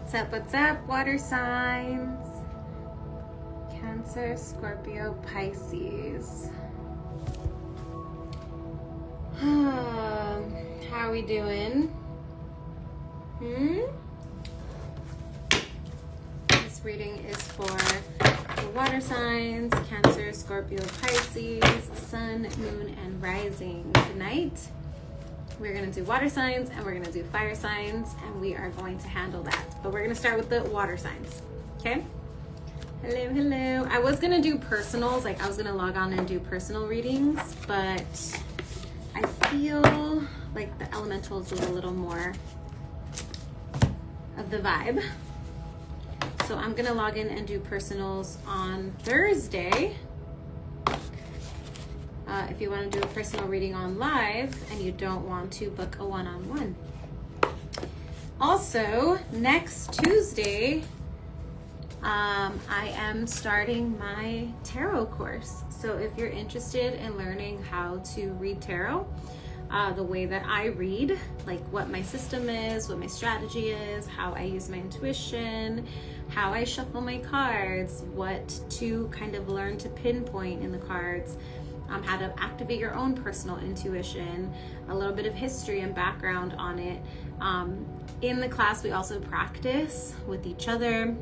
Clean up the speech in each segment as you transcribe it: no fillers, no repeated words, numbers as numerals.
What's up, water signs? Cancer, Scorpio, Pisces. How are we doing? This reading is for the water signs, Cancer, Scorpio, Pisces, Sun, Moon, and Rising. Tonight, we're going to do water signs and we're going to do fire signs, and we are going to handle that. But we're going to start with the water signs, okay? Hello. I was going to do personals, like I was going to log on and do personal readings, but I feel like the elementals was a little more of the vibe. So I'm going to log in and do personals on Thursday. If you want to do a personal reading on live and you don't want to book a one-on-one. Also, next Tuesday, I am starting my tarot course. So if you're interested in learning how to read tarot, the way that I read, like what my system is, what my strategy is, how I use my intuition, how I shuffle my cards, what to kind of learn to pinpoint in the cards, how to activate your own personal intuition, a little bit of history and background on it. In the class, we also practice with each other.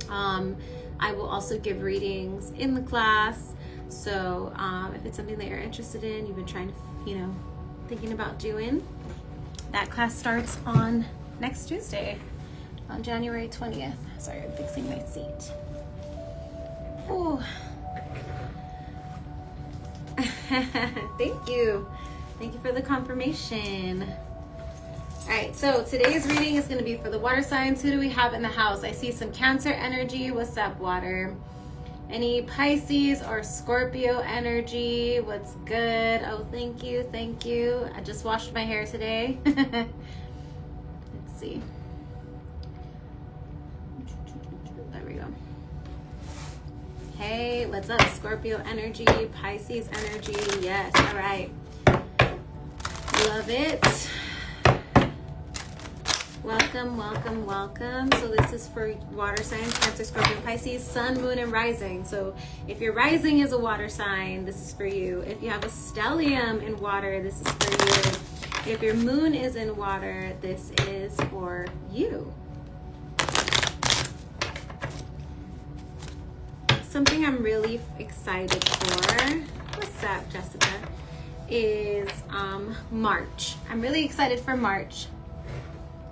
I will also give readings in the class. So if it's something that you're interested in, you've been trying to, thinking about doing, that class starts on next Tuesday, on January 20th. Sorry, I'm fixing my seat. Oh. Thank you for the confirmation. All right, so today's reading is going to be for the water signs. Who do we have in the house? I see some Cancer energy. What's up, water? Any Pisces or Scorpio energy? What's good? Oh, thank you. I just washed my hair today. Let's see. There we go. Hey, what's up, Scorpio energy, Pisces energy? Yes, all right. Love it. Welcome. So this is for water signs, Cancer, Scorpio, Pisces, Sun, Moon, and Rising. So if your rising is a water sign, this is for you. If you have a stellium in water, this is for you. If your moon is in water, this is for you. Something I'm really excited for, what's up, Jessica, is March. I'm really excited for March.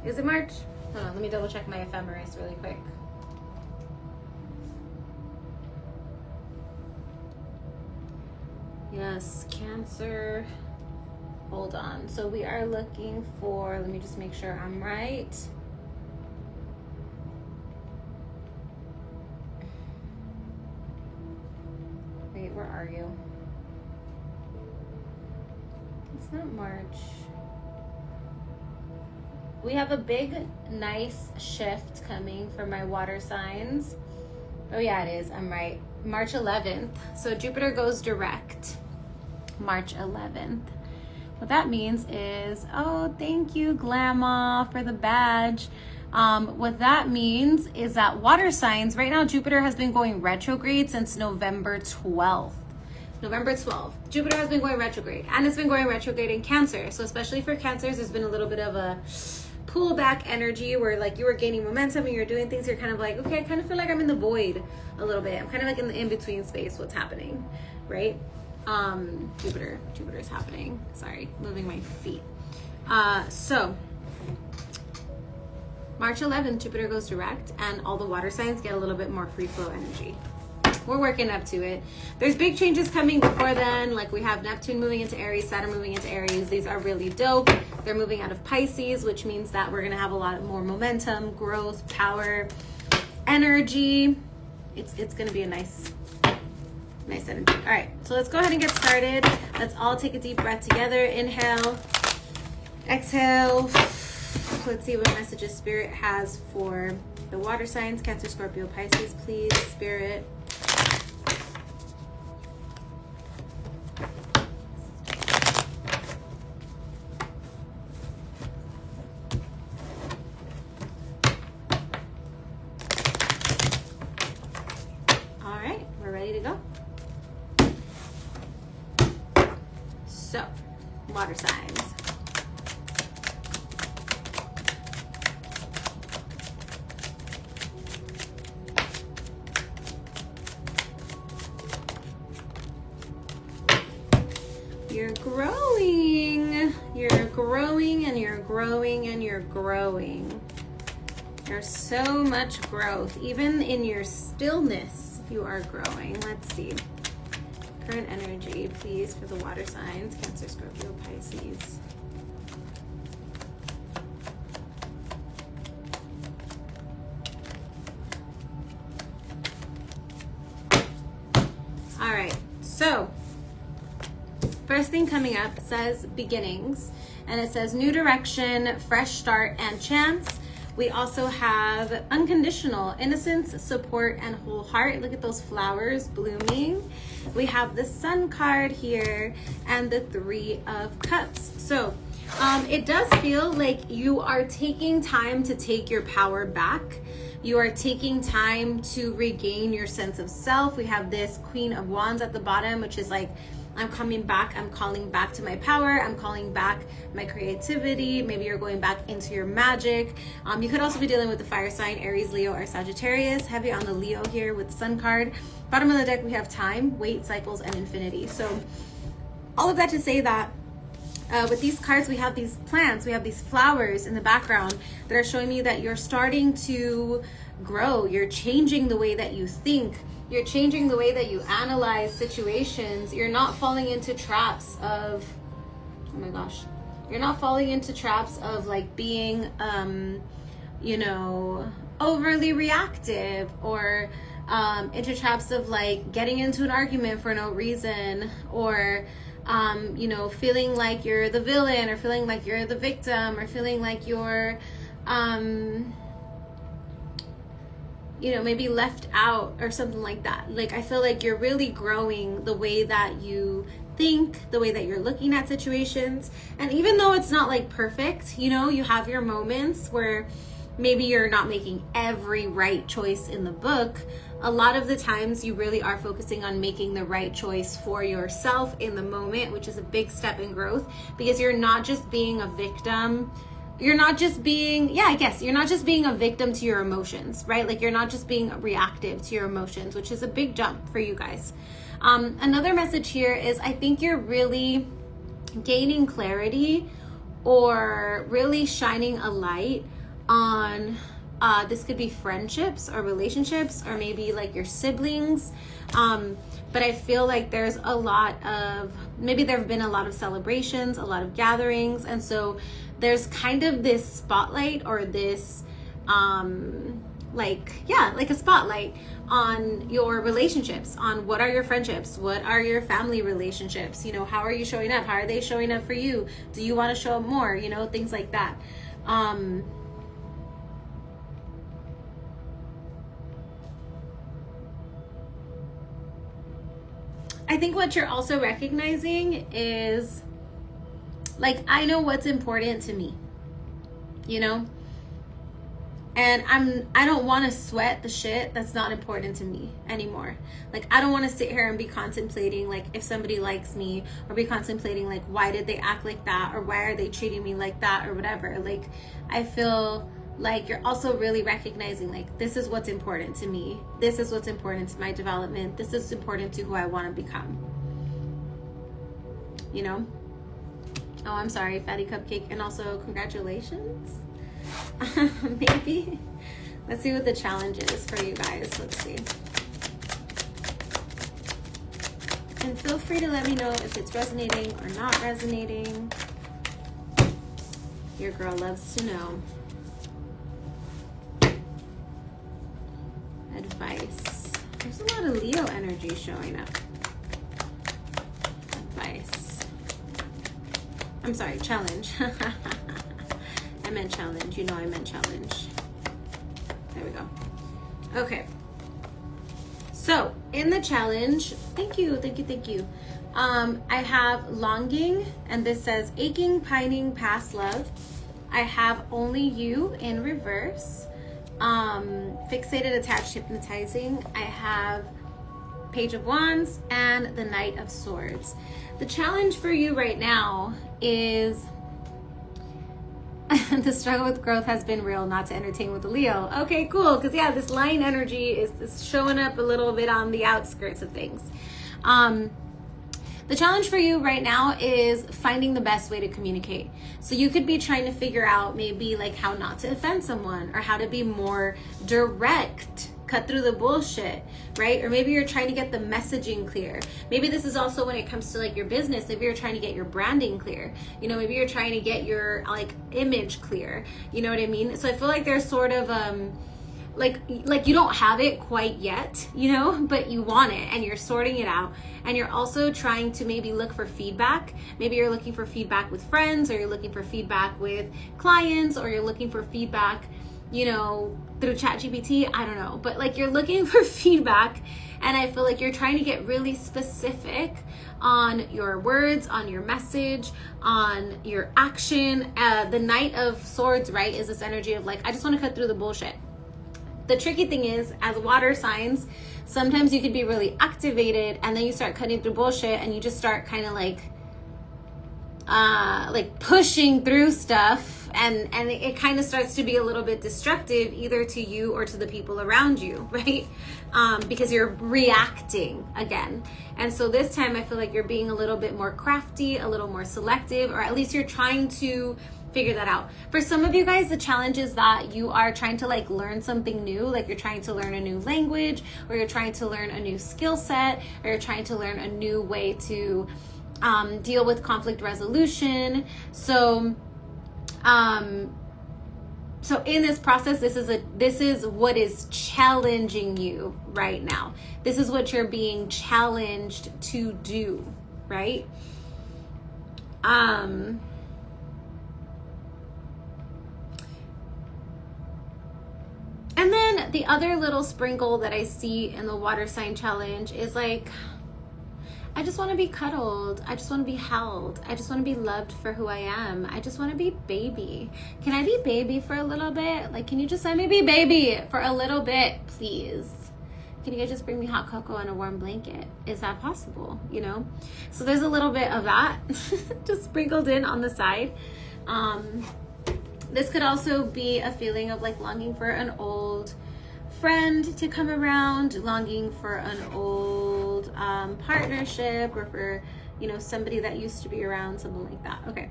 Is it March? Hold on, let me double check my ephemeris really quick. Yes, Cancer. Hold on. So we are looking for, let me just make sure I'm right. Wait, where are you? It's not March. We have a big, nice shift coming for my water signs. Oh yeah, it is. I'm right. March 11th. So Jupiter goes direct. March 11th. What that means is, oh, thank you, Glama, for the badge. What that means is that water signs, right now Jupiter has been going retrograde since November 12th. Jupiter has been going retrograde, and it's been going retrograde in Cancer. So especially for Cancers, there's been a little bit of a pullback energy where like you were gaining momentum and you're doing things, you're kind of like, okay, I kind of feel like I'm in the void a little bit. I'm kind of like in the in-between space, what's happening, right? Jupiter is happening. Sorry, moving my feet. So March 11th, Jupiter goes direct, and all the water signs get a little bit more free flow energy. We're working up to it. There's big changes coming before then. Like we have Neptune moving into Aries, Saturn moving into Aries. These are really dope. They're moving out of Pisces, which means that we're going to have a lot more momentum, growth, power, energy. It's going to be a nice energy. All right, so let's go ahead and get started. Let's all take a deep breath together. Inhale, exhale. Let's see what messages Spirit has for the water signs, Cancer, Scorpio, Pisces. Please, Spirit. growing and you're growing and you're growing. There's so much growth. Even in your stillness, you are growing. Let's see. Current energy, please, for the water signs, Cancer, Scorpio, Pisces. All right, so first thing coming up says beginnings, and it says new direction, fresh start, and chance. We also have unconditional innocence, support, and whole heart. Look at those flowers blooming. We have the Sun card here and the Three of Cups. So it does feel like you are taking time to take your power back. You are taking time to regain your sense of self. We have this Queen of Wands at the bottom, which is like, I'm coming back, I'm calling back to my power, I'm calling back my creativity. Maybe you're going back into your magic. You could also be dealing with the fire sign, Aries, Leo, or Sagittarius. Heavy on the Leo here with the Sun card. Bottom of the deck, we have time, wait, cycles, and infinity. So all of that to say that with these cards, we have these plants, we have these flowers in the background that are showing me that you're starting to grow. You're changing the way that you think. You're changing the way that you analyze situations. You're not falling into traps of, oh my gosh, you're not falling into traps of like being, you know, overly reactive, or into traps of like getting into an argument for no reason, or you know, feeling like you're the villain, or feeling like you're the victim, or feeling like you're you know, maybe left out or something like that. Like, I feel like you're really growing the way that you think, the way that you're looking at situations. And even though it's not like perfect, you know, you have your moments where maybe you're not making every right choice in the book. A lot of the times you really are focusing on making the right choice for yourself in the moment, which is a big step in growth, because you're not just being a victim. You're not just being, yeah, I guess you're not just being a victim to your emotions, right? Like, you're not just being reactive to your emotions, which is a big jump for you guys. Another message here is, I think you're really gaining clarity, or really shining a light on this could be friendships or relationships, or maybe like your siblings. But I feel like there's a lot of, maybe there have been a lot of celebrations, a lot of gatherings, and so there's kind of this spotlight, or this like a spotlight on your relationships, on what are your friendships, what are your family relationships, you know, how are you showing up, how are they showing up for you, do you want to show up more, you know, things like that. I think what you're also recognizing is, like, I know what's important to me, you know, and I don't want to sweat the shit that's not important to me anymore. Like, I don't want to sit here and be contemplating like if somebody likes me, or be contemplating like why did they act like that, or why are they treating me like that, or whatever. Like, I feel like you're also really recognizing like, this is what's important to me, this is what's important to my development, this is important to who I want to become, you know. Oh, I'm sorry, Fatty Cupcake, and also congratulations. Maybe. Let's see what the challenge is for you guys. Let's see. And feel free to let me know if it's resonating or not resonating. Your girl loves to know. Advice. There's a lot of Leo energy showing up. Advice. I'm sorry, challenge. I meant challenge. You know I meant challenge. There we go. Okay. So, in the challenge, thank you. I have longing, and this says aching, pining, past love. I have only you in reverse. Fixated, attached, hypnotizing. I have Page of Wands and the Knight of Swords. The challenge for you right now is the struggle with growth has been real, not to entertain with the Leo. Okay, cool, because yeah, this lion energy is showing up a little bit on the outskirts of things. The challenge for you right now is finding the best way to communicate. So you could be trying to figure out maybe like how not to offend someone, or how to be more direct, cut through the bullshit, right? Or maybe you're trying to get the messaging clear. Maybe this is also when it comes to like your business, maybe you're trying to get your branding clear. You know, maybe you're trying to get your like image clear. You know what I mean? So I feel like there's sort of like you don't have it quite yet, you know, but you want it and you're sorting it out. And you're also trying to maybe look for feedback. Maybe you're looking for feedback with friends, or you're looking for feedback with clients, or you're looking for feedback, you know, through ChatGPT. I don't know, but like you're looking for feedback, and I feel like you're trying to get really specific on your words, on your message, on your action. The Knight of Swords, right, is this energy of like, I just want to cut through the bullshit. The tricky thing is, as water signs, sometimes you could be really activated and then you start cutting through bullshit and you just start kind of like pushing through stuff, and it kind of starts to be a little bit destructive, either to you or to the people around you, right? Because you're reacting again. And so this time I feel like you're being a little bit more crafty, a little more selective, or at least you're trying to figure that out. For some of you guys, the challenge is that you are trying to like learn something new, like you're trying to learn a new language, or you're trying to learn a new skill set, or you're trying to learn a new way to deal with conflict resolution. So in this process, this is what is challenging you right now. This is what you're being challenged to do, right? And then the other little sprinkle that I see in the water sign challenge is like, I just want to be cuddled. I just want to be held. I just want to be loved for who I am. I just want to be baby. Can I be baby for a little bit? Like, can you just let me be baby for a little bit, please? Can you guys just bring me hot cocoa and a warm blanket? Is that possible? You know? So there's a little bit of that just sprinkled in on the side. This could also be a feeling of like longing for an old friend to come around, longing for an old partnership, or for, you know, somebody that used to be around, something like that. Okay.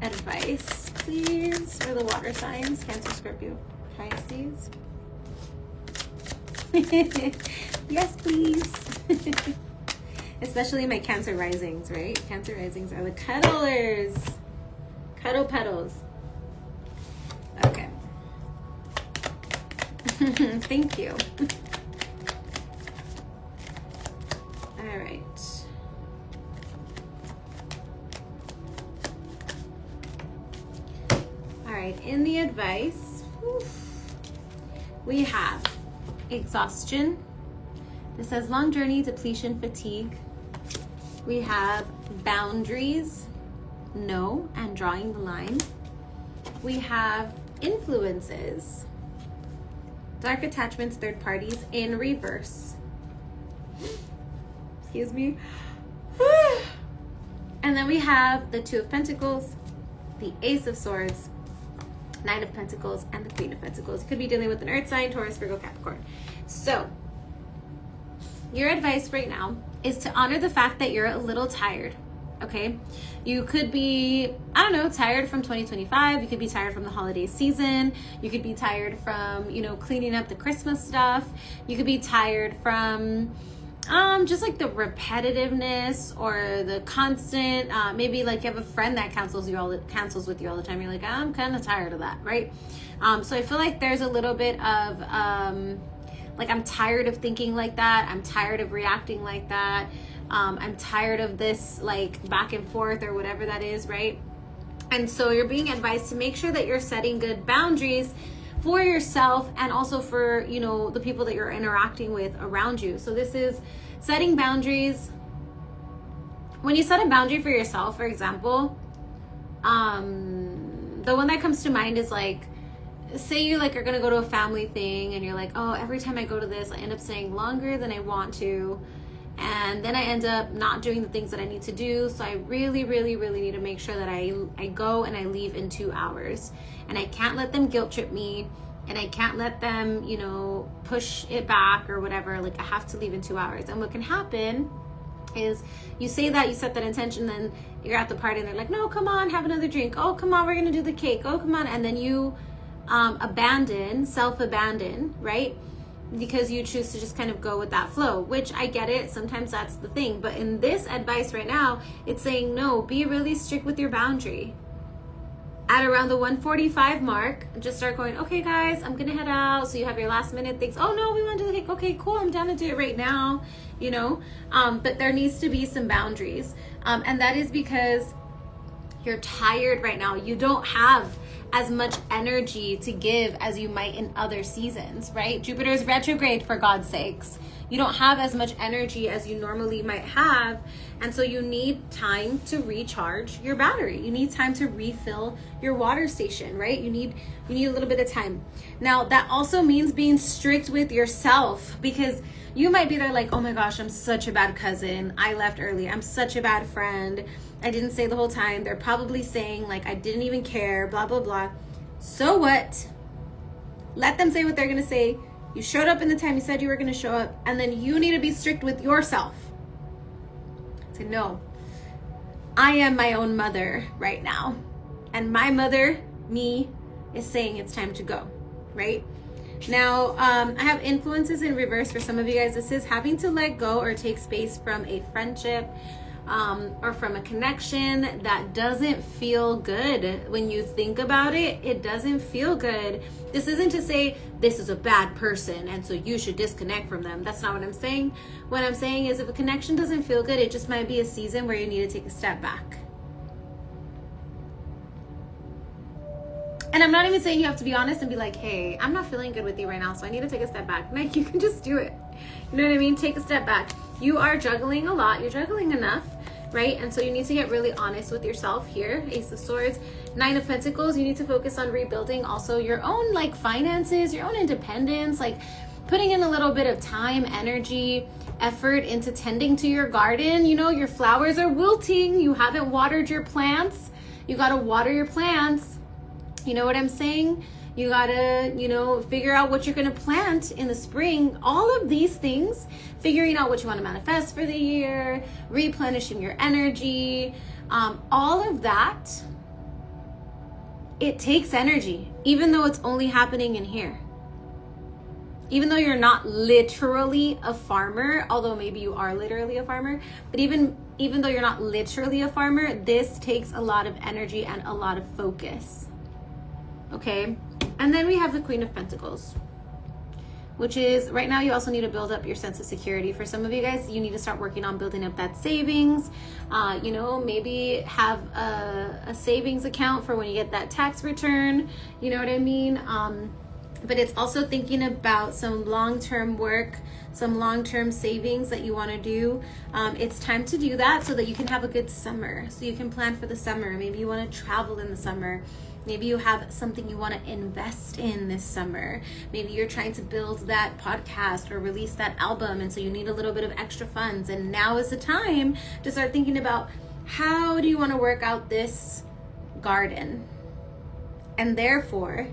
Advice, please, for the water signs, Cancer, Scorpio, Pisces. Yes, please. Especially my Cancer risings, right? Cancer risings are the cuddlers. Cuddle petals. Okay. Thank you. All right. All right, in the advice, we have exhaustion. It says long journey, depletion, fatigue. We have boundaries, no, and drawing the line. We have influences, dark attachments, third parties in reverse. Excuse me. And then we have the Two of Pentacles, the Ace of Swords, Knight of Pentacles, and the Queen of Pentacles. You could be dealing with an Earth sign, Taurus, Virgo, Capricorn. So your advice right now is to honor the fact that you're a little tired. Okay, you could be, I don't know, tired from 2025. You could be tired from the holiday season. You could be tired from, you know, cleaning up the Christmas stuff. You could be tired from just like the repetitiveness or the constant, maybe like you have a friend that cancels with you all the time. You're like, I'm kind of tired of that, right? So I feel like there's a little bit of like, I'm tired of thinking like that. I'm tired of reacting like that. I'm tired of this like back and forth or whatever that is, right? And so you're being advised to make sure that you're setting good boundaries for yourself and also for, you know, the people that you're interacting with around you. So this is setting boundaries. When you set a boundary for yourself, for example, the one that comes to mind is like, say you like are gonna go to a family thing and you're like, oh, every time I go to this, I end up staying longer than I want to. And then I end up not doing the things that I need to do. So I really, really, really need to make sure that I go and I leave in 2 hours. And I can't let them guilt trip me. And I can't let them, you know, push it back or whatever. Like, I have to leave in 2 hours. And what can happen is you say that, you set that intention, then you're at the party and they're like, no, come on, have another drink. Oh, come on, we're going to do the cake. Oh, come on. And then you self-abandon, right? Because you choose to just kind of go with that flow, which I get it. Sometimes that's the thing. But in this advice right now, it's saying, no, be really strict with your boundary. At around the 1:45 mark, just start going, okay, guys, I'm going to head out. So you have your last minute things. Oh, no, we want to do the cake. Okay, cool. I'm down to do it right now, you know. But there needs to be some boundaries. And that is because you're tired right now. You don't have as much energy to give as you might in other seasons, right? Jupiter is retrograde, for God's sakes. You don't have as much energy as you normally might have. And so you need time to recharge your battery. You need time to refill your water station, right? You need a little bit of time. Now, that also means being strict with yourself, because you might be there like, oh my gosh, I'm such a bad cousin. I left early. I'm such a bad friend. I didn't stay the whole time. They're probably saying like, I didn't even care, blah, blah, blah. So what? Let them say what they're going to say. You showed up in the time you said you were going to show up, and then you need to be strict with yourself. Say, no, I am my own mother right now. And my mother, me, is saying it's time to go, right? Now, I have influences in reverse for some of you guys. This is having to let go or take space from a friendship, or from a connection that doesn't feel good. When you think about it, it doesn't feel good. This isn't to say this is a bad person and so you should disconnect from them. That's not what I'm saying. What I'm saying is if a connection doesn't feel good, it just might be a season where you need to take a step back. And I'm not even saying you have to be honest and be like, hey, I'm not feeling good with you right now, so I need to take a step back. Like, you can just do it. You know what I mean? Take a step back. You are juggling a lot. You're juggling enough, right? And so you need to get really honest with yourself here. Ace of Swords, Nine of Pentacles. You need to focus on rebuilding also your own like finances, your own independence, like putting in a little bit of time, energy, effort into tending to your garden. You know, your flowers are wilting. You haven't watered your plants. You got to water your plants. You know what I'm saying? You gotta, figure out what you're gonna plant in the spring. All of these things, figuring out what you want to manifest for the year, replenishing your energy, all of that, it takes energy, even though it's only happening in here. Even though you're not literally a farmer, although maybe you are literally a farmer, but even though you're not literally a farmer, this takes a lot of energy and a lot of focus. Okay, and then we have the Queen of Pentacles, which is right now you also need to build up your sense of security. For some of you guys, you need to start working on building up that savings. Maybe have a savings account for when you get that tax return. You know what I mean? But it's also thinking about some long-term work, some long-term savings that you want to do. It's time to do that so that you can have a good summer, so you can plan for the summer. Maybe you want to travel in the summer. Maybe you have something you want to invest in this summer. Maybe you're trying to build that podcast or release that album, and so you need a little bit of extra funds. And now is the time to start thinking about, how do you want to work out this garden? And therefore,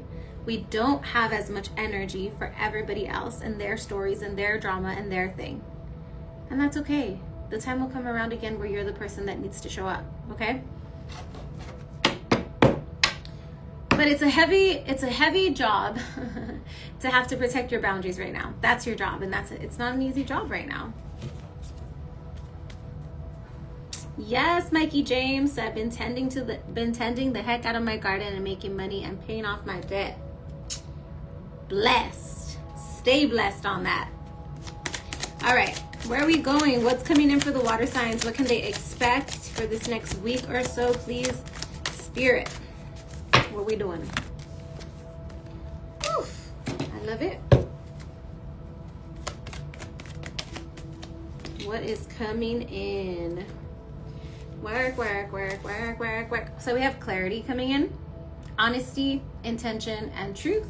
we don't have as much energy for everybody else and their stories and their drama and their thing. And that's okay. The time will come around again where you're the person that needs to show up, okay? But it's a heavy job to have to protect your boundaries right now. That's your job, and that's it. It's not an easy job right now. Yes, Mikey James, I've been tending the heck out of my garden and making money and paying off my debt. Blessed. Stay blessed on that. All right, where are we going? What's coming in for the water signs? What can they expect for this next week or so, please? Spirit. What we doing? Oof, I love it. What is coming in? Work. So we have clarity coming in, honesty, intention, and truth.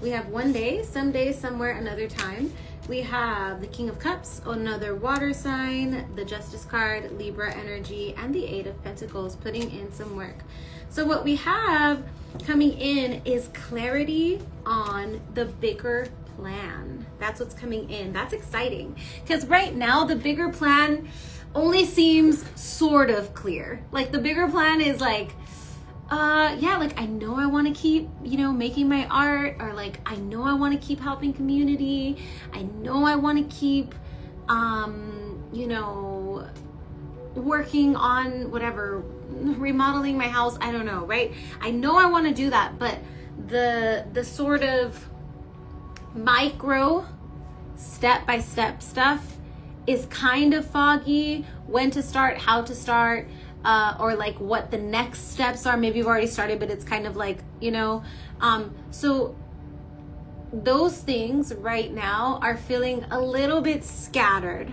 We have one day, someday, somewhere, another time. We have the King of Cups, another water sign, the Justice card, Libra energy, and the Eight of Pentacles, putting in some work. So what we have coming in is clarity on the bigger plan. That's what's coming in. That's exciting. Because right now, the bigger plan, only seems sort of clear. Like the bigger plan is like, yeah, like I know I want to keep, you know, making my art, or like I know I want to keep helping community. I know I want to keep, you know, working on whatever, remodeling my house. I don't know, right? I know I want to do that, but the sort of micro step-by-step stuff is kind of foggy. When to start, how to start, or like what the next steps are. Maybe you've already started, but it's kind of like, you know, so those things right now are feeling a little bit scattered,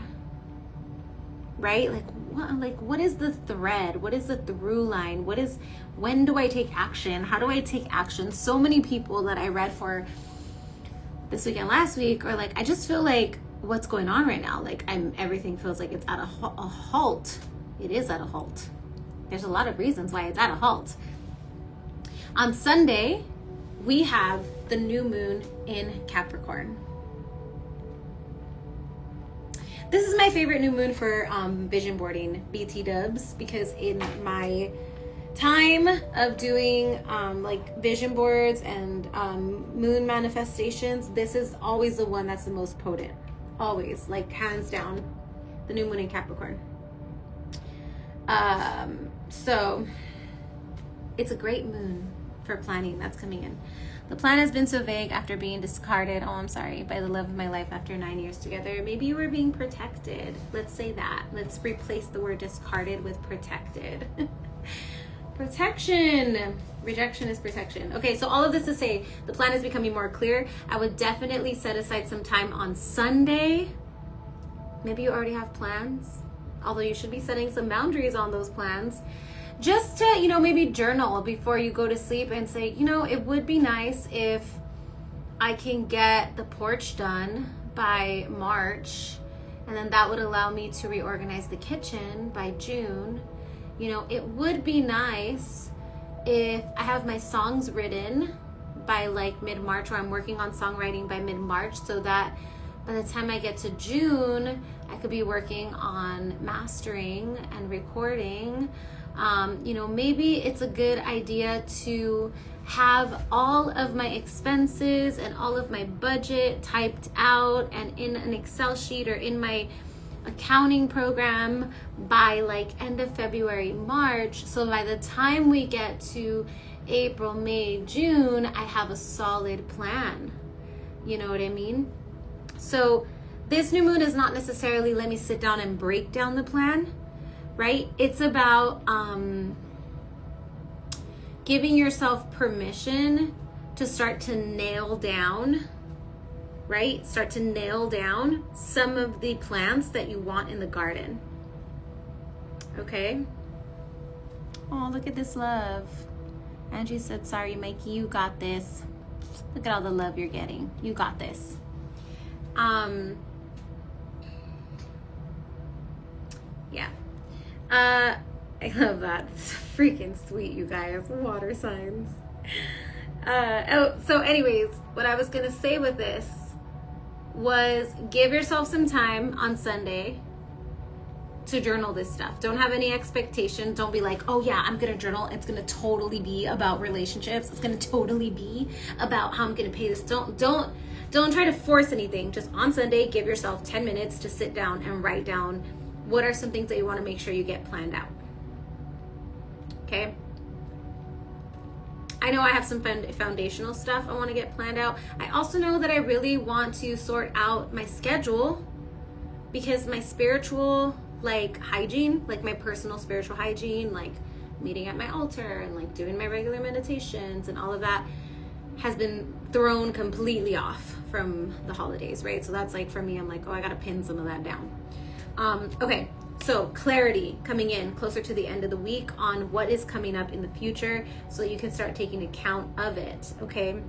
right? Like what is the thread? What is the through line? When do I take action? How do I take action? So many people that I read for this week and last week are like, I just feel like what's going on right now, like everything feels like it's at a halt. It is at a halt. There's a lot of reasons why it's at a halt. On Sunday, we have the new moon in Capricorn. This is my favorite new moon for vision boarding, BT dubs, because in my time of doing like vision boards and moon manifestations, this is always the one that's the most potent. Always, like hands down, the new moon in Capricorn. So it's a great moon for planning that's coming in. The plan has been so vague after being discarded, oh I'm sorry, by the love of my life after 9 years together. Maybe you were being protected. Let's say that. Let's replace the word discarded with protected. Protection. Rejection is protection. Okay, so all of this to say, the plan is becoming more clear. I would definitely set aside some time on Sunday. Maybe you already have plans, although you should be setting some boundaries on those plans. Just to, you know, maybe journal before you go to sleep and say, you know, it would be nice if I can get the porch done by March, and then that would allow me to reorganize the kitchen by June. You know, it would be nice if I have my songs written by like mid-March, or I'm working on songwriting by mid-March, so that by the time I get to June, I could be working on mastering and recording. You know, maybe it's a good idea to have all of my expenses and all of my budget typed out and in an Excel sheet or in my accounting program by like end of February, March. So by the time we get to April, May, June, I have a solid plan. You know what I mean? So this new moon is not necessarily let me sit down and break down the plan, right? It's about giving yourself permission to start to nail down, right? Start to nail down some of the plants that you want in the garden. Okay? Oh, look at this love. Angie said, sorry, Mikey, you got this. Look at all the love you're getting. You got this. Yeah. I love that. It's freaking sweet, you guys. Water signs. So anyways, what I was going to say with this was give yourself some time on Sunday to journal this stuff. Don't have any expectation. Don't be like, oh yeah, I'm going to journal. It's going to totally be about relationships. It's going to totally be about how I'm going to pay this. Don't try to force anything. Just on Sunday, give yourself 10 minutes to sit down and write down what are some things that you want to make sure you get planned out. Okay? I know I have some foundational stuff I want to get planned out. I also know that I really want to sort out my schedule, because my spiritual like hygiene, like my personal spiritual hygiene, like meeting at my altar and like doing my regular meditations and all of that has been thrown completely off from the holidays, right? So that's like, for me, I'm like, oh, I got to pin some of that down. Okay. So clarity coming in closer to the end of the week on what is coming up in the future, so you can start taking account of it. Okay.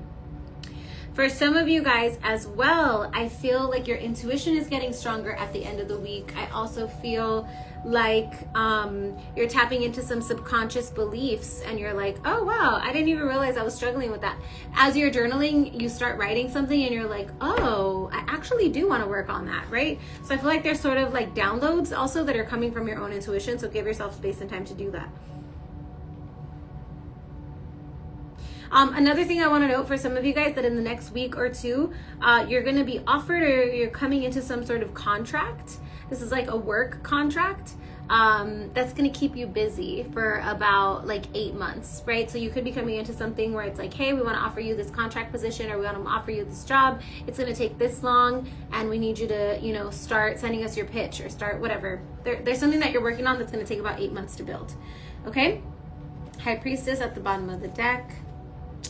For some of you guys as well, I feel like your intuition is getting stronger at the end of the week. I also feel like you're tapping into some subconscious beliefs and you're like, oh wow, I didn't even realize I was struggling with that. As you're journaling, you start writing something and you're like, oh, I actually do want to work on that, right? So I feel like there's sort of like downloads also that are coming from your own intuition, so give yourself space and time to do that. Another thing I want to note for some of you guys, that in the next week or two, you're going to be offered, or you're coming into some sort of contract. This is like a work contract that's going to keep you busy for about like 8 months, right? So you could be coming into something where it's like, hey, we want to offer you this contract position, or we want to offer you this job. It's going to take this long, and we need you to, you know, start sending us your pitch or start whatever. There's something that you're working on that's going to take about 8 months to build. Okay? High Priestess at the bottom of the deck.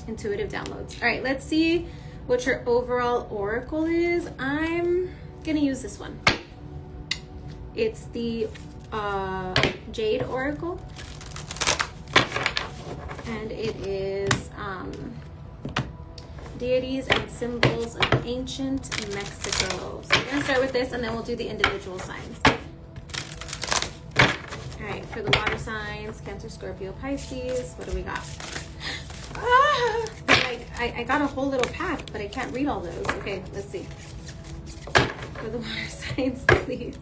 Intuitive downloads. All right, let's see what your overall oracle is. I'm gonna use this one. It's the Jade Oracle, and it is deities and symbols of ancient Mexico. So we're gonna start with this, and then we'll do the individual signs. All right, for the water signs, Cancer, Scorpio, Pisces, what do we got? I got a whole little pack, but I can't read all those. Okay, let's see. For the water signs, please.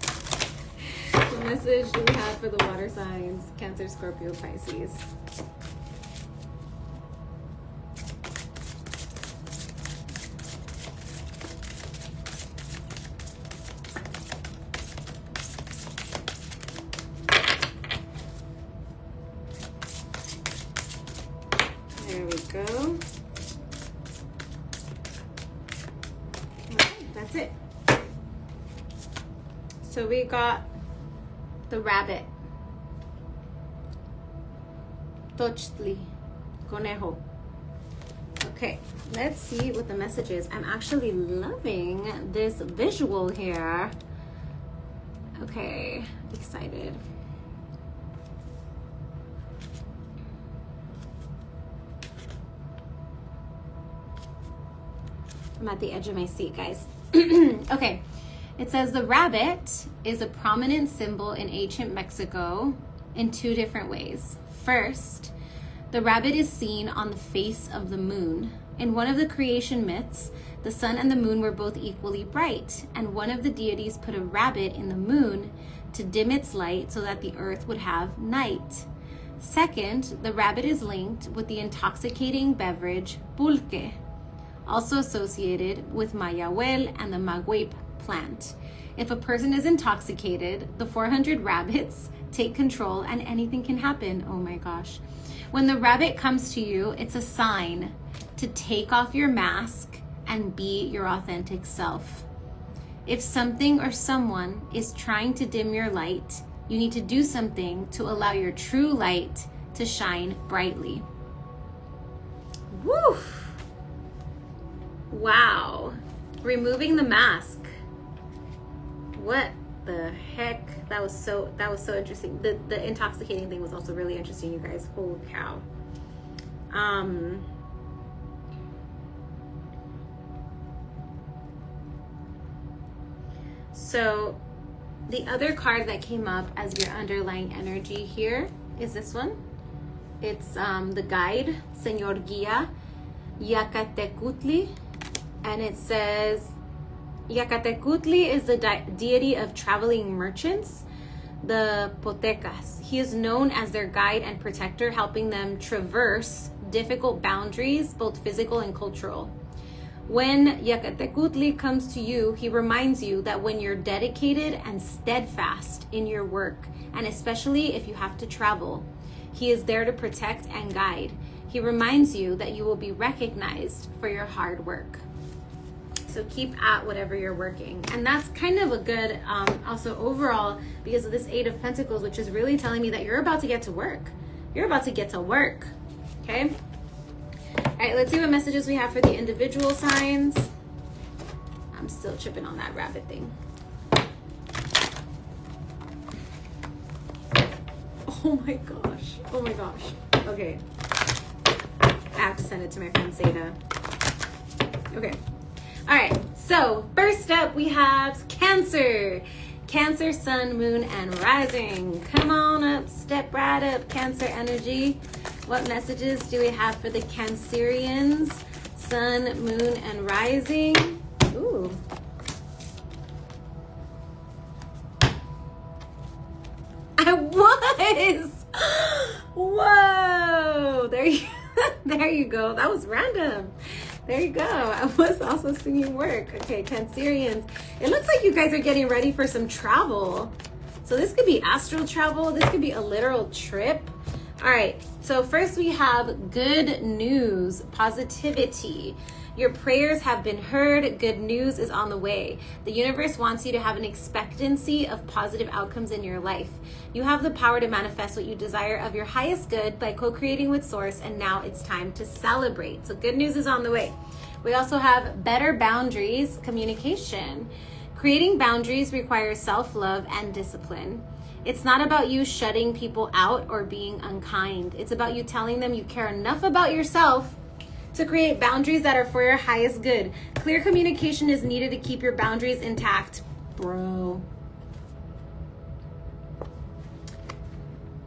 What message do we have for the water signs? Cancer, Scorpio, Pisces. There we go. Okay, that's it. So we got the rabbit. Tochtli. Conejo. Okay, let's see what the message is. I'm actually loving this visual here. Okay, excited. I'm at the edge of my seat, guys. Okay, it says the rabbit is a prominent symbol in ancient Mexico in two different ways. First, the rabbit is seen on the face of the moon. In one of the creation myths, the sun and the moon were both equally bright, and one of the deities put a rabbit in the moon to dim its light so that the earth would have night. Second, the rabbit is linked with the intoxicating beverage pulque, also associated with Mayahuel and the maguey plant. If a person is intoxicated, the 400 rabbits take control and anything can happen. Oh my gosh. When the rabbit comes to you, it's a sign to take off your mask and be your authentic self. If something or someone is trying to dim your light, you need to do something to allow your true light to shine brightly. Woo! Wow. Removing the mask. What the heck? That was so interesting. The intoxicating thing was also really interesting, you guys. Holy cow. So the other card that came up as your underlying energy here is this one. It's the guide, Señor Guía, Yacatecutli. And it says, Yacatecutli is the deity of traveling merchants, the Potecas. He is known as their guide and protector, helping them traverse difficult boundaries, both physical and cultural. When Yacatecutli comes to you, he reminds you that when you're dedicated and steadfast in your work, and especially if you have to travel, he is there to protect and guide. He reminds you that you will be recognized for your hard work. So keep at whatever you're working. And that's kind of a good, also overall, because of this 8 of Pentacles, which is really telling me that you're about to get to work. You're about to get to work, okay? All right, let's see what messages we have for the individual signs. I'm still tripping on that rabbit thing. Oh my gosh, oh my gosh. Okay, I have to send it to my friend Seda. Okay. All right. So first up, we have Cancer. Cancer, sun, moon, and rising. Come on up. Step right up, Cancer energy. What messages do we have for the Cancerians? Sun, moon, and rising. Ooh. I was. Whoa. There you go. That was random. There you go. I was also singing work. Okay, Cancerians. It looks like you guys are getting ready for some travel. So this could be astral travel. This could be a literal trip. All right. So first we have good news, positivity. Your prayers have been heard. Good news is on the way. The universe wants you to have an expectancy of positive outcomes in your life. You have the power to manifest what you desire of your highest good by co-creating with Source, and now it's time to celebrate. So good news is on the way. We also have better boundaries, communication. Creating boundaries requires self-love and discipline. It's not about you shutting people out or being unkind. It's about you telling them you care enough about yourself to create boundaries that are for your highest good. Clear communication is needed to keep your boundaries intact, bro.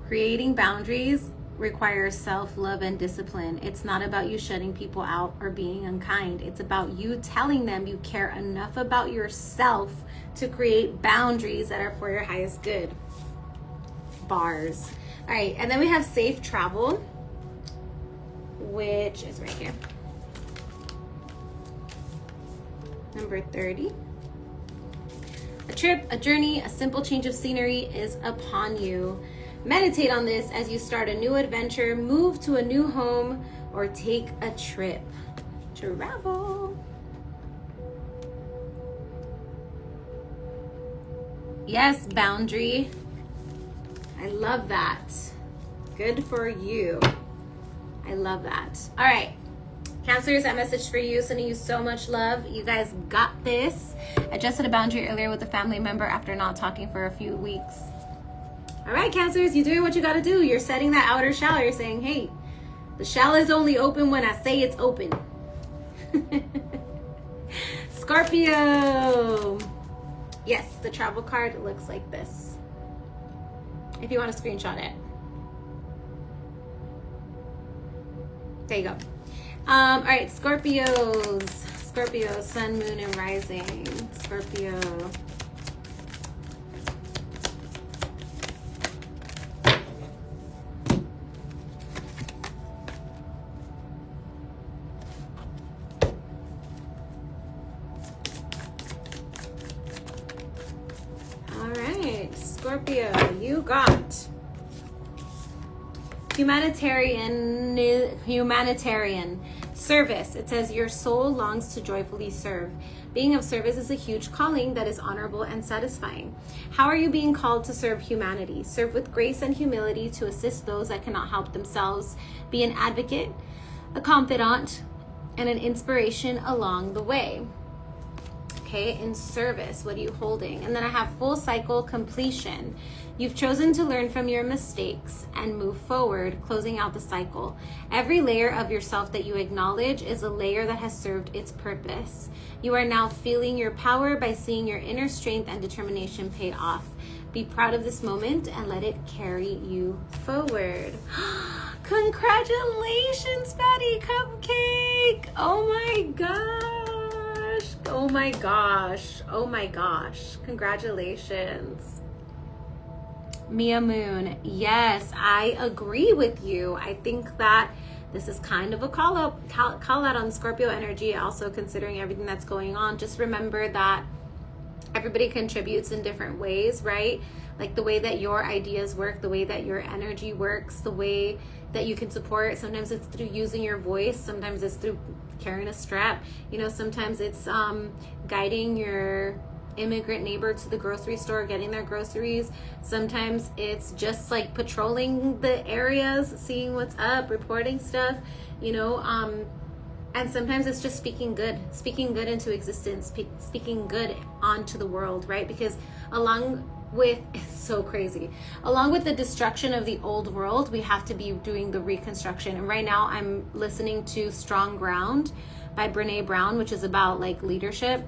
Creating boundaries requires self-love and discipline. It's not about you shutting people out or being unkind. It's about you telling them you care enough about yourself to create boundaries that are for your highest good. Bars. All right, and then we have safe travel, which is right here. Number 30. A trip, a journey, a simple change of scenery is upon you. Meditate on this as you start a new adventure, move to a new home, or take a trip. Travel. Yes, boundary. I love that. Good for you. I love that. All right. Cancers, that message for you. Sending you so much love. You guys got this. I just set a boundary earlier with a family member after not talking for a few weeks. All right, Cancers, you're doing what you got to do. You're setting that outer shell. You're saying, hey, the shell is only open when I say it's open. Scorpio. Yes, the travel card looks like this. If you want to screenshot it. There you go. All right, Scorpios. Scorpio, sun, moon, and rising. Scorpio. All right, Scorpio, you got humanitarian service. It says your soul longs to joyfully serve. Being of service is a huge calling that is honorable and satisfying. How are you being called to serve humanity? Serve with grace and humility to assist those that cannot help themselves. Be an advocate, a confidant, and an inspiration along the way. Okay, in service, what are you holding? And then I have full cycle completion. You've chosen to learn from your mistakes and move forward, closing out the cycle. Every layer of yourself that you acknowledge is a layer that has served its purpose. You are now feeling your power by seeing your inner strength and determination pay off. Be proud of this moment and let it carry you forward. Congratulations, Patty Cupcake! Oh my gosh! Oh my gosh! Oh my gosh! Congratulations. Mia Moon, yes, I agree with you. I think that this is kind of a call out on Scorpio energy, also considering everything that's going on. Just remember that everybody contributes in different ways, right? Like the way that your ideas work, the way that your energy works, the way that you can support. Sometimes it's through using your voice. Sometimes it's through carrying a strap. You know, sometimes it's guiding your immigrant neighbor to the grocery store, getting their groceries. Sometimes it's just like patrolling the areas, seeing what's up, reporting stuff, you know, and sometimes it's just speaking good into existence, speaking good onto the world, right? Because along with, it's so crazy, along with the destruction of the old world, we have to be doing the reconstruction. And right now I'm listening to Strong Ground by Brene Brown, which is about like leadership.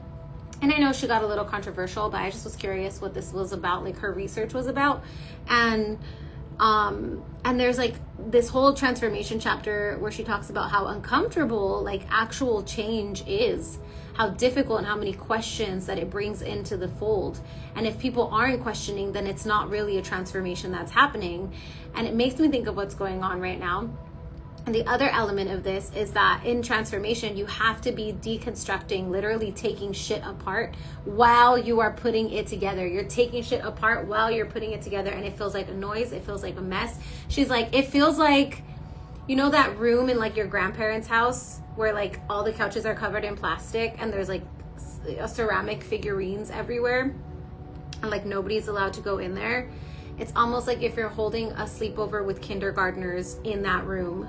And I know she got a little controversial, but I just was curious what this was about, like her research was about. And there's like this whole transformation chapter where she talks about how uncomfortable like actual change is, how difficult and how many questions that it brings into the fold. And if people aren't questioning, then it's not really a transformation that's happening. And it makes me think of what's going on right now. And the other element of this is that in transformation, you have to be deconstructing, literally taking shit apart while you are putting it together. You're taking shit apart while you're putting it together, and it feels like a noise. It feels like a mess. She's like, it feels like, you know, that room in like your grandparents' house where like all the couches are covered in plastic and there's like ceramic figurines everywhere and like nobody's allowed to go in there. It's almost like if you're holding a sleepover with kindergartners in that room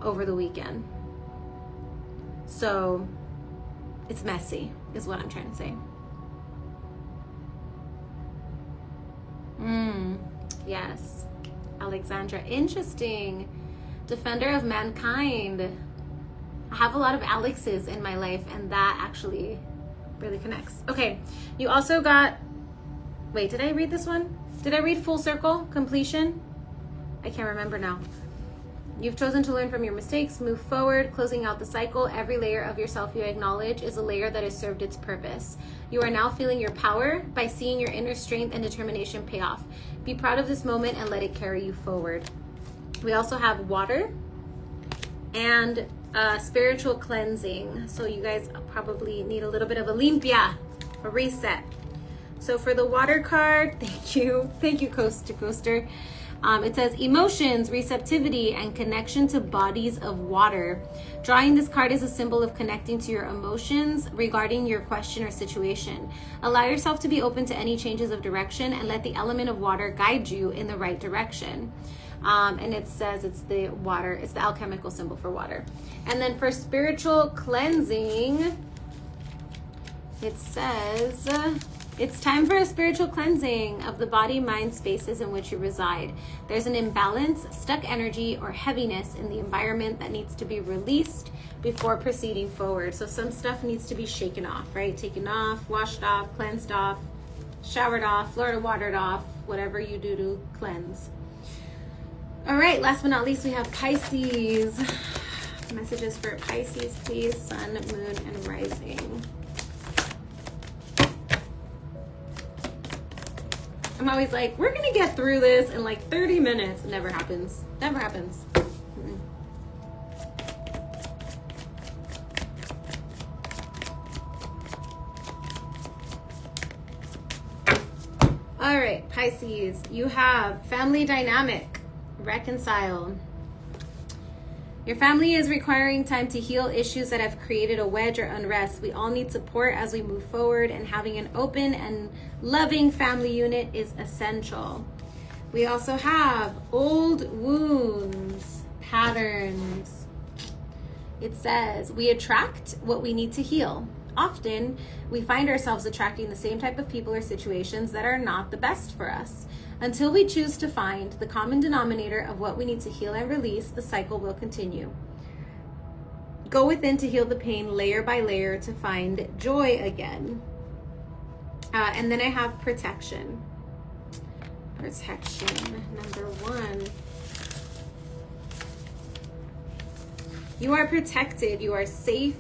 over the weekend. So it's messy is what I'm trying to say. Yes, Alexandra, interesting. Defender of mankind. I have a lot of Alexes in my life, and that actually really connects. Okay, you also got, wait, did I read this one? Did I read Full Circle Completion? I can't remember now. You've chosen to learn from your mistakes, move forward, closing out the cycle. Every layer of yourself you acknowledge is a layer that has served its purpose. You are now feeling your power by seeing your inner strength and determination pay off. Be proud of this moment and let it carry you forward. We also have water and spiritual cleansing. So you guys probably need a little bit of a limpia, a reset. So for the water card, thank you, Coast to Coaster. It says emotions, receptivity, and connection to bodies of water. Drawing this card is a symbol of connecting to your emotions regarding your question or situation. Allow yourself to be open to any changes of direction and let the element of water guide you in the right direction. And it says it's the water, it's the alchemical symbol for water. And then for spiritual cleansing, it says, it's time for a spiritual cleansing of the body, mind, spaces in which you reside. There's an imbalance, stuck energy, or heaviness in the environment that needs to be released before proceeding forward. So some stuff needs to be shaken off, right? Taken off, washed off, cleansed off, showered off, Florida watered off, whatever you do to cleanse. All right, last but not least, we have Pisces. Messages for Pisces, please. Sun, moon, and rising. I'm always like, we're gonna get through this in like 30 minutes. It never happens. Never happens. All right, Pisces, you have family dynamic, reconcile. Your family is requiring time to heal issues that have created a wedge or unrest. We all need support as we move forward, and having an open and loving family unit is essential. We also have old wounds, patterns. It says, we attract what we need to heal. Often, we find ourselves attracting the same type of people or situations that are not the best for us. Until we choose to find the common denominator of what we need to heal and release, the cycle will continue. Go within to heal the pain layer by layer to find joy again. And then I have protection. Protection, number 1. You are protected. You are safe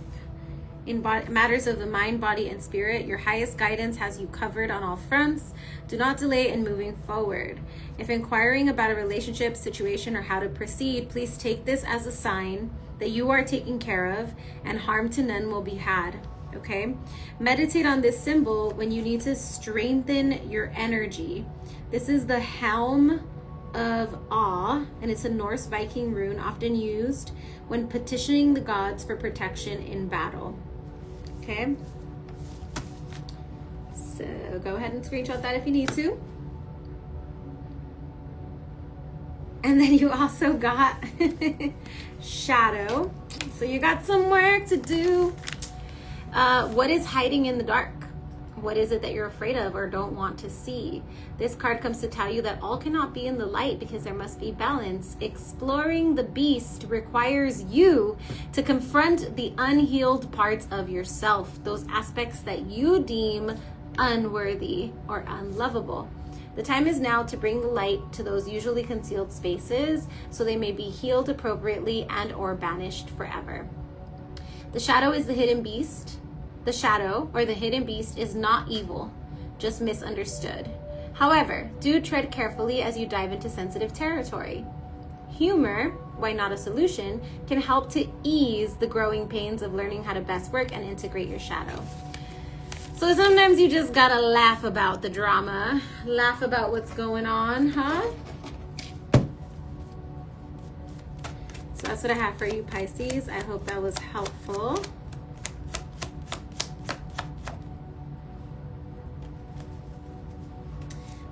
in matters of the mind, body, and spirit. Your highest guidance has you covered on all fronts. Do not delay in moving forward. If inquiring about a relationship, situation, or how to proceed, please take this as a sign that you are taken care of and harm to none will be had. Okay? Meditate on this symbol when you need to strengthen your energy. This is the Helm of Awe, and it's a Norse Viking rune often used when petitioning the gods for protection in battle. Okay? So go ahead and screenshot that if you need to. And then you also got Shadow. So you got some work to do. What is hiding in the dark? What is it that you're afraid of or don't want to see? This card comes to tell you that all cannot be in the light because there must be balance. Exploring the beast requires you to confront the unhealed parts of yourself, those aspects that you deem unworthy or unlovable. The time is now to bring the light to those usually concealed spaces so they may be healed appropriately and or banished forever. The shadow is the hidden beast. The shadow or the hidden beast is not evil, just misunderstood. However, do tread carefully as you dive into sensitive territory. Humor, why not a solution, can help to ease the growing pains of learning how to best work and integrate your shadow. So sometimes you just gotta laugh about the drama, laugh about what's going on, huh? So that's what I have for you, Pisces. I hope that was helpful.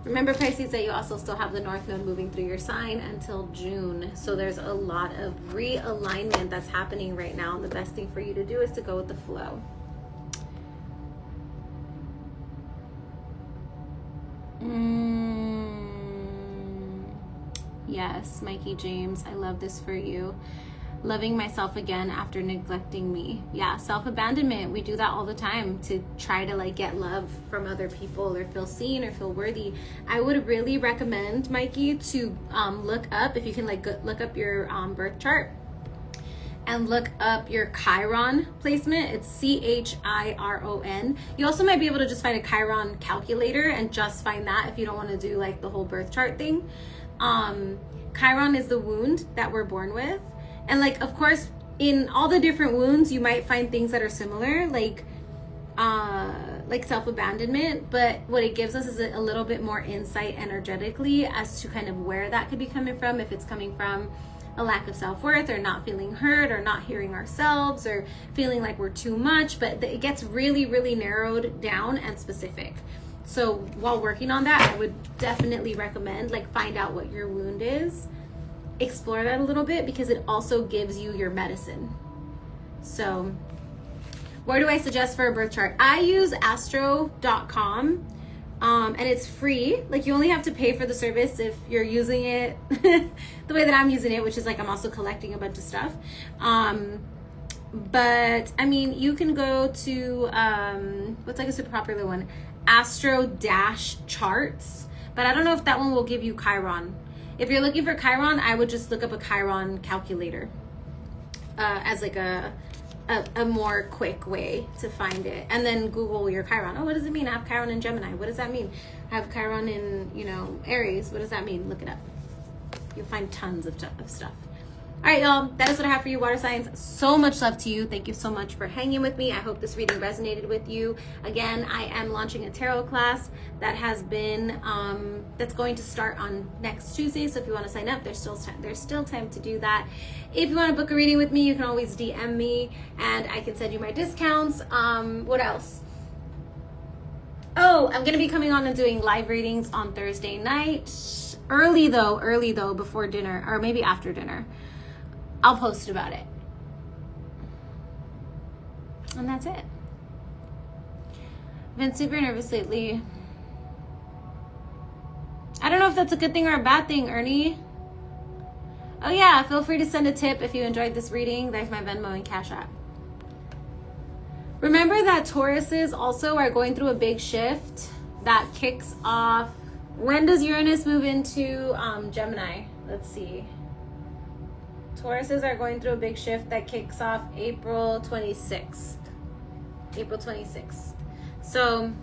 Remember, Pisces, that you also still have the North Node moving through your sign until June. So there's a lot of realignment that's happening right now. And the best thing for you to do is to go with the flow. Yes, Mikey James, I love this for you. Loving myself again after neglecting me. Yeah, self-abandonment. We do that all the time to try to like get love from other people or feel seen or feel worthy. I would really recommend, Mikey, to look up, if you can like look up your birth chart and look up your Chiron placement. It's Chiron. You also might be able to just find a Chiron calculator and just find that if you don't want to do like the whole birth chart thing. Chiron is the wound that we're born with. And like, of course, in all the different wounds, you might find things that are similar, like self-abandonment. But what it gives us is a little bit more insight energetically as to kind of where that could be coming from. If it's coming from a lack of self-worth or not feeling heard or not hearing ourselves or feeling like we're too much. But it gets really, really narrowed down and specific. So while working on that, I would definitely recommend like find out what your wound is. Explore that a little bit because it also gives you your medicine. So where do I suggest for a birth chart? I use astro.com and it's free. Like you only have to pay for the service if you're using it the way that I'm using it, which is like I'm also collecting a bunch of stuff. But I mean, you can go to what's like a super popular one, Astro-Charts, but I don't know if that one will give you Chiron. If you're looking for Chiron, I would just look up a Chiron calculator as like a more quick way to find it. And then Google your Chiron. Oh, what does it mean? I have Chiron in Gemini. What does that mean? I have Chiron in, Aries. What does that mean? Look it up. You'll find tons of stuff. All right, y'all, that is what I have for you, water signs. So much love to you. Thank you so much for hanging with me. I hope this reading resonated with you. Again, I am launching a tarot class that has been, that's going to start on next Tuesday. So if you want to sign up, there's still time to do that. If you want to book a reading with me, you can always DM me and I can send you my discounts. What else? Oh, I'm going to be coming on and doing live readings on Thursday night. Early though, before dinner or maybe after dinner. I'll post about it. And that's it. I've been super nervous lately. I don't know if that's a good thing or a bad thing, Ernie. Oh yeah, feel free to send a tip if you enjoyed this reading. There's my Venmo and Cash App. Remember that Tauruses also are going through a big shift that kicks off. When does Uranus move into Gemini? Let's see. Tauruses are going through a big shift that kicks off April 26th. April 26th. So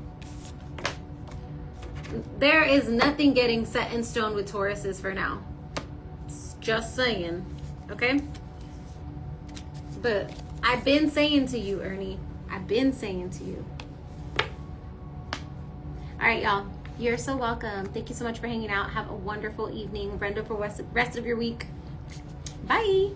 there is nothing getting set in stone with Tauruses for now. Just saying. Okay? But I've been saying to you, Ernie. I've been saying to you. All right, y'all. You're so welcome. Thank you so much for hanging out. Have a wonderful evening. Brenda for rest of your week. Bye.